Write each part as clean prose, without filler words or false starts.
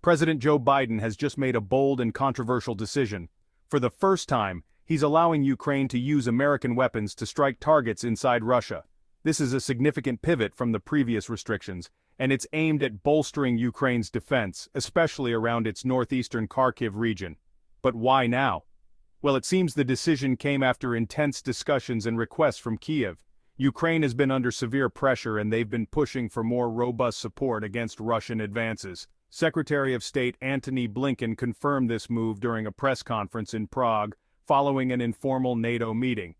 President Joe Biden has just made a bold and controversial decision. For the first time, he's allowing Ukraine to use American weapons to strike targets inside Russia. This is a significant pivot from the previous restrictions, and it's aimed at bolstering Ukraine's defense, especially around its northeastern Kharkiv region. But why now? Well, it seems the decision came after intense discussions and requests from Kyiv. Ukraine has been under severe pressure and they've been pushing for more robust support against Russian advances. Secretary of State Antony Blinken confirmed this move during a press conference in Prague, following an informal NATO meeting.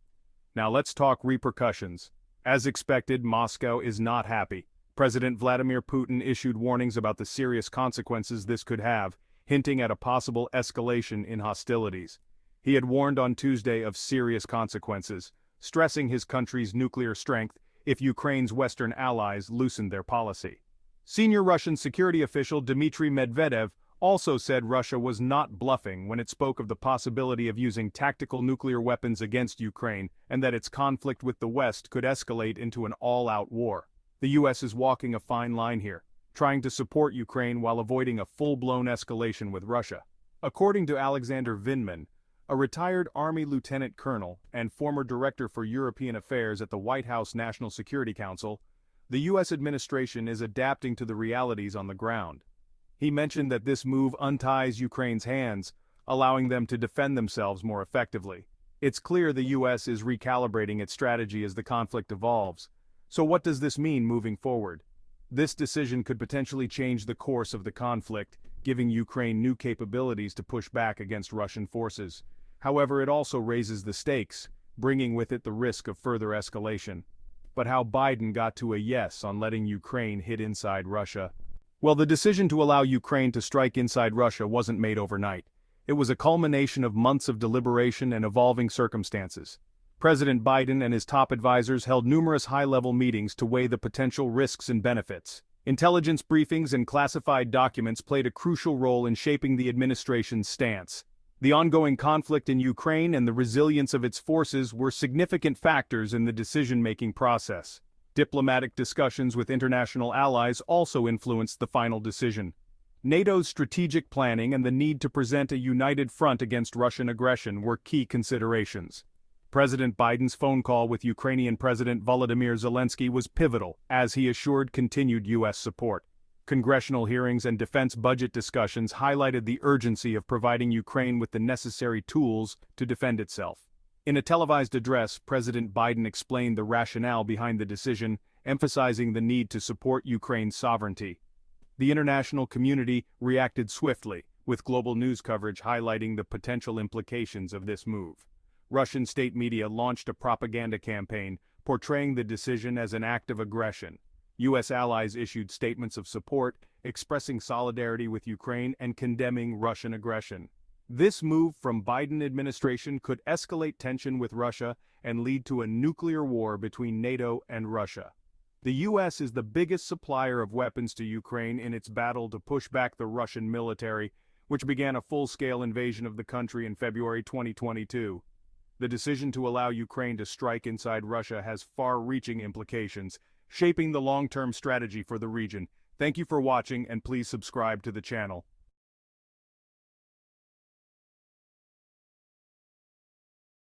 Now let's talk repercussions. As expected, Moscow is not happy. President Vladimir Putin issued warnings about the serious consequences this could have, hinting at a possible escalation in hostilities. He had warned on Tuesday of serious consequences, stressing his country's nuclear strength if Ukraine's Western allies loosened their policy. Senior Russian security official Dmitry Medvedev also said Russia was not bluffing when it spoke of the possibility of using tactical nuclear weapons against Ukraine and that its conflict with the West could escalate into an all-out war. The U.S. is walking a fine line here, trying to support Ukraine while avoiding a full-blown escalation with Russia. According to Alexander Vindman, a retired Army lieutenant colonel and former director for European affairs at the White House National Security Council, the U.S. administration is adapting to the realities on the ground. He mentioned that this move unties Ukraine's hands, allowing them to defend themselves more effectively. It's clear the U.S. is recalibrating its strategy as the conflict evolves. So what does this mean moving forward? This decision could potentially change the course of the conflict, giving Ukraine new capabilities to push back against Russian forces. However, it also raises the stakes, bringing with it the risk of further escalation. But how Biden got to a yes on letting Ukraine hit inside Russia? Well, the decision to allow Ukraine to strike inside Russia wasn't made overnight. It was a culmination of months of deliberation and evolving circumstances. President Biden and his top advisors held numerous high-level meetings to weigh the potential risks and benefits. Intelligence briefings and classified documents played a crucial role in shaping the administration's stance. The ongoing conflict in Ukraine and the resilience of its forces were significant factors in the decision-making process. Diplomatic discussions with international allies also influenced the final decision. NATO's strategic planning and the need to present a united front against Russian aggression were key considerations. President Biden's phone call with Ukrainian President Volodymyr Zelenskyy was pivotal, as he assured continued U.S. support. Congressional hearings and defense budget discussions highlighted the urgency of providing Ukraine with the necessary tools to defend itself. In a televised address, President Biden explained the rationale behind the decision, emphasizing the need to support Ukraine's sovereignty. The international community reacted swiftly, with global news coverage highlighting the potential implications of this move. Russian state media launched a propaganda campaign, portraying the decision as an act of aggression. U.S. allies issued statements of support, expressing solidarity with Ukraine and condemning Russian aggression. This move from Biden administration could escalate tension with Russia and lead to a nuclear war between NATO and Russia. The U.S. is the biggest supplier of weapons to Ukraine in its battle to push back the Russian military, which began a full-scale invasion of the country in February 2022. The decision to allow Ukraine to strike inside Russia has far-reaching implications, shaping the long-term strategy for the region. Thank you for watching and please subscribe to the channel.